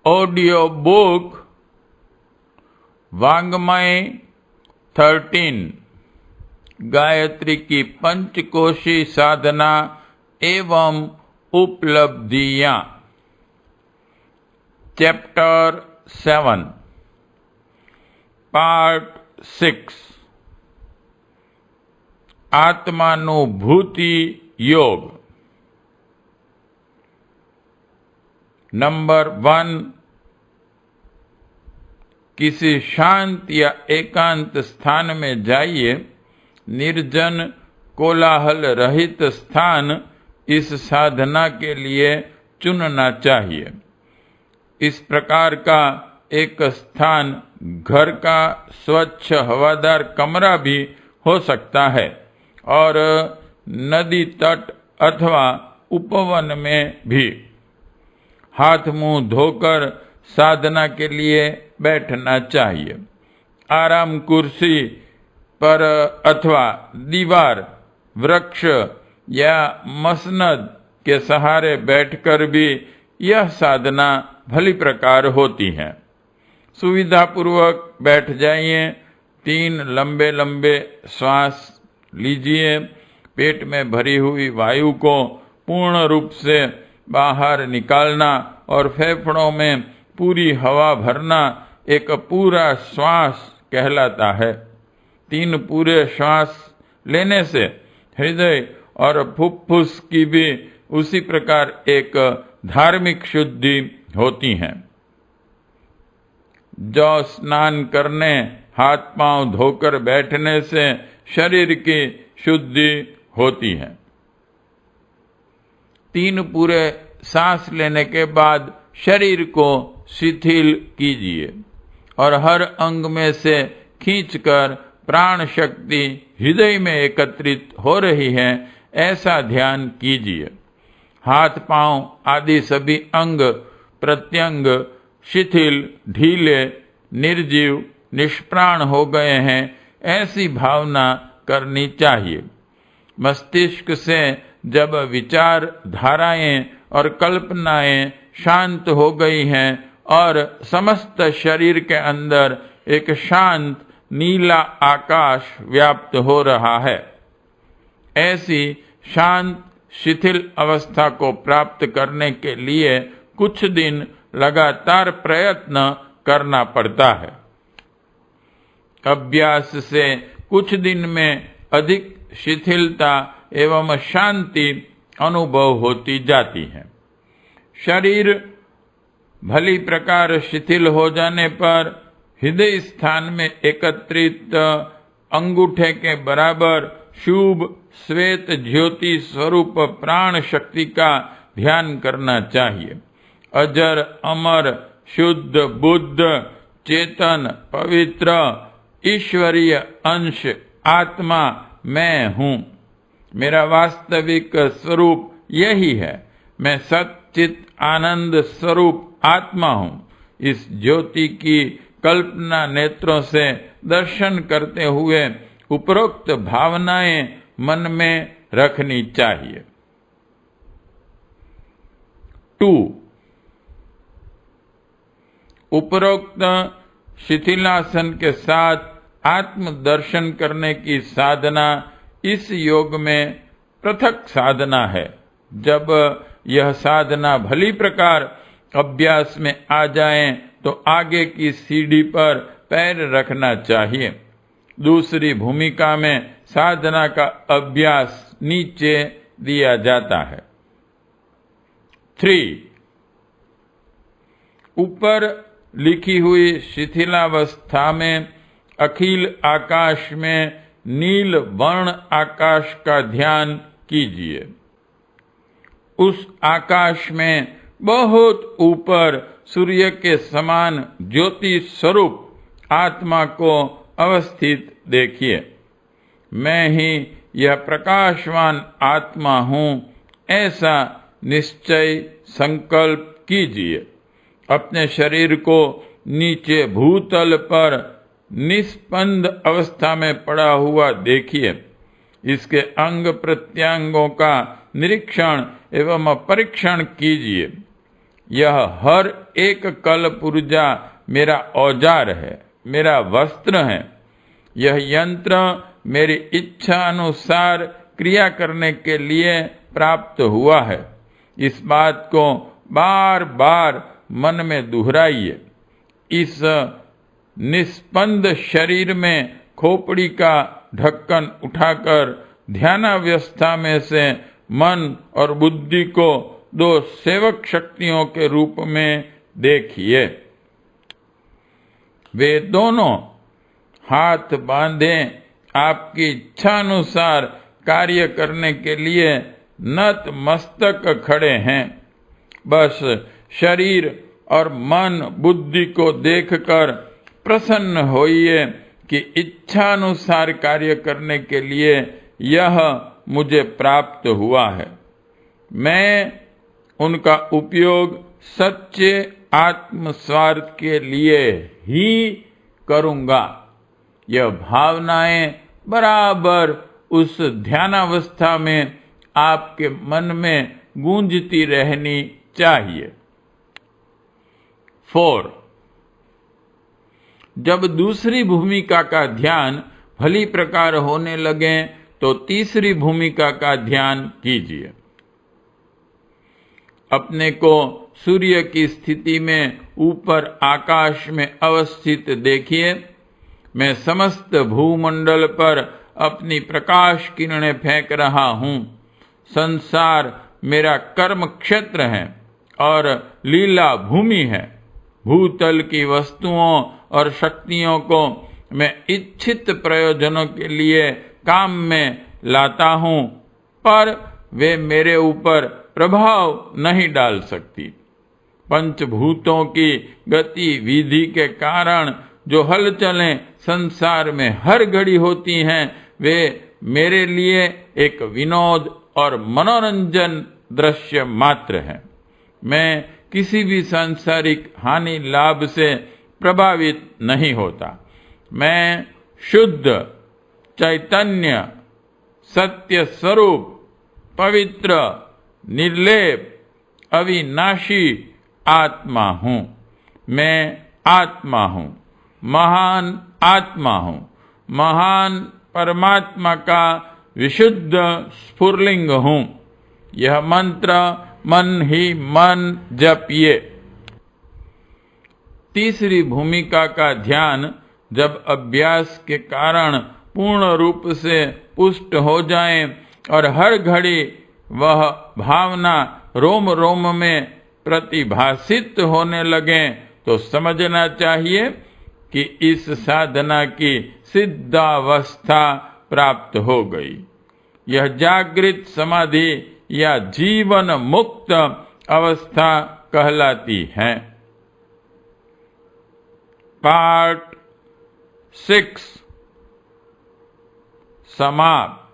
Audio book वाङ्मय 13 गायत्री की पंचकोशी साधना एवं उपलब्धियां। चैप्टर 7 पार्ट 6 आत्मानुभूति योग। नंबर 1, किसी शांत या एकांत स्थान में जाइए। निर्जन कोलाहल रहित स्थान इस साधना के लिए चुनना चाहिए। इस प्रकार का एक स्थान घर का स्वच्छ हवादार कमरा भी हो सकता है और नदी तट अथवा उपवन में भी। हाथ मुंह धोकर साधना के लिए बैठना चाहिए। आराम कुर्सी पर अथवा दीवार, वृक्ष या मसनद के सहारे बैठकर भी यह साधना भली प्रकार होती है। सुविधापूर्वक बैठ जाइए। 3 लंबे लंबे श्वास लीजिए। पेट में भरी हुई वायु को पूर्ण रूप से बाहर निकालना और फेफड़ों में पूरी हवा भरना एक पूरा श्वास कहलाता है। 3 पूरे श्वास लेने से हृदय और फुफ्फुस की भी उसी प्रकार एक धार्मिक शुद्धि होती है। जो स्नान करने, हाथ पांव धोकर बैठने से शरीर की शुद्धि होती है। 3 पूरे सांस लेने के बाद शरीर को शिथिल कीजिए और हर अंग में से खींचकर प्राण शक्ति हृदय में एकत्रित हो रही है ऐसा ध्यान कीजिए। हाथ पांव आदि सभी अंग प्रत्यंग शिथिल, ढीले, निर्जीव, निष्प्राण हो गए हैं ऐसी भावना करनी चाहिए। मस्तिष्क से जब विचार धाराएं और कल्पनाएं शांत हो गई हैं और समस्त शरीर के अंदर एक शांत नीला आकाश व्याप्त हो रहा है, ऐसी शांत शिथिल अवस्था को प्राप्त करने के लिए कुछ दिन लगातार प्रयत्न करना पड़ता है। अभ्यास से कुछ दिन में अधिक शिथिलता एवं शांति अनुभव होती जाती है। शरीर भली प्रकार शिथिल हो जाने पर हृदय स्थान में एकत्रित अंगूठे के बराबर शुभ श्वेत ज्योति स्वरूप प्राण शक्ति का ध्यान करना चाहिए। अजर अमर शुद्ध बुद्ध चेतन पवित्र ईश्वरीय अंश आत्मा मैं हूँ। मेरा वास्तविक स्वरूप यही है। मैं सच्चित आनंद स्वरूप आत्मा हूँ। इस ज्योति की कल्पना नेत्रों से दर्शन करते हुए उपरोक्त भावनाएं मन में रखनी चाहिए। 2. उपरोक्त शिथिलासन के साथ आत्म दर्शन करने की साधना इस योग में पृथक साधना है। जब यह साधना भली प्रकार अभ्यास में आ जाए तो आगे की सीढ़ी पर पैर रखना चाहिए। दूसरी भूमिका में साधना का अभ्यास नीचे दिया जाता है। 3. ऊपर लिखी हुई शिथिलावस्था में अखिल आकाश में नील वर्ण आकाश का ध्यान कीजिए। उस आकाश में बहुत ऊपर सूर्य के समान ज्योति स्वरूप आत्मा को अवस्थित देखिए। मैं ही यह प्रकाशवान आत्मा हूँ ऐसा निश्चय संकल्प कीजिए। अपने शरीर को नीचे भूतल पर निस्पंद अवस्था में पड़ा हुआ देखिए। इसके अंग प्रत्यंगों का निरीक्षण एवं परीक्षण कीजिए। यह हर एक कलपुर्जा मेरा औजार है, मेरा वस्त्र है। यह यंत्र मेरी इच्छा अनुसार क्रिया करने के लिए प्राप्त हुआ है। इस बात को बार बार मन में दोहराइए। इस निस्पंद शरीर में खोपड़ी का ढक्कन उठाकर ध्यानावस्था में से मन और बुद्धि को दो सेवक शक्तियों के रूप में देखिए। वे दोनों हाथ बांधे आपकी इच्छा अनुसार कार्य करने के लिए नतमस्तक खड़े हैं। बस शरीर और मन बुद्धि को देखकर प्रसन्न होइए कि इच्छा अनुसार कार्य करने के लिए यह मुझे प्राप्त हुआ है। मैं उनका उपयोग सच्चे आत्मस्वार्थ के लिए ही करूंगा। यह भावनाएं बराबर उस ध्यानावस्था में आपके मन में गूंजती रहनी चाहिए। 4. जब दूसरी भूमिका का ध्यान भली प्रकार होने लगे तो तीसरी भूमिका का ध्यान कीजिए। अपने को सूर्य की स्थिति में ऊपर आकाश में अवस्थित देखिए। मैं समस्त भूमंडल पर अपनी प्रकाश किरणें फेंक रहा हूं। संसार मेरा कर्म क्षेत्र है और लीला भूमि है। भूतल की वस्तुओं और शक्तियों को मैं इच्छित प्रयोजनों के लिए काम में लाता हूं, पर वे मेरे ऊपर प्रभाव नहीं डाल सकती। पंचभूतों की गतिविधि के कारण जो हलचलें संसार में हर घड़ी होती हैं, वे मेरे लिए एक विनोद और मनोरंजन दृश्य मात्र है। मैं किसी भी सांसारिक हानि लाभ से प्रभावित नहीं होता। मैं शुद्ध चैतन्य सत्य स्वरूप पवित्र निर्लेप अविनाशी आत्मा हूं। मैं आत्मा हूं, महान आत्मा हूं, महान परमात्मा का विशुद्ध स्फुरलिंग हूं। यह मंत्र मन ही मन जपिए। तीसरी भूमिका का ध्यान जब अभ्यास के कारण पूर्ण रूप से पुष्ट हो जाए और हर घड़ी वह भावना रोम रोम में प्रतिभासित होने लगे तो समझना चाहिए कि इस साधना की सिद्धावस्था प्राप्त हो गई। यह जागृत समाधि या जीवन मुक्त अवस्था कहलाती है। पार्ट 6 समाप्त।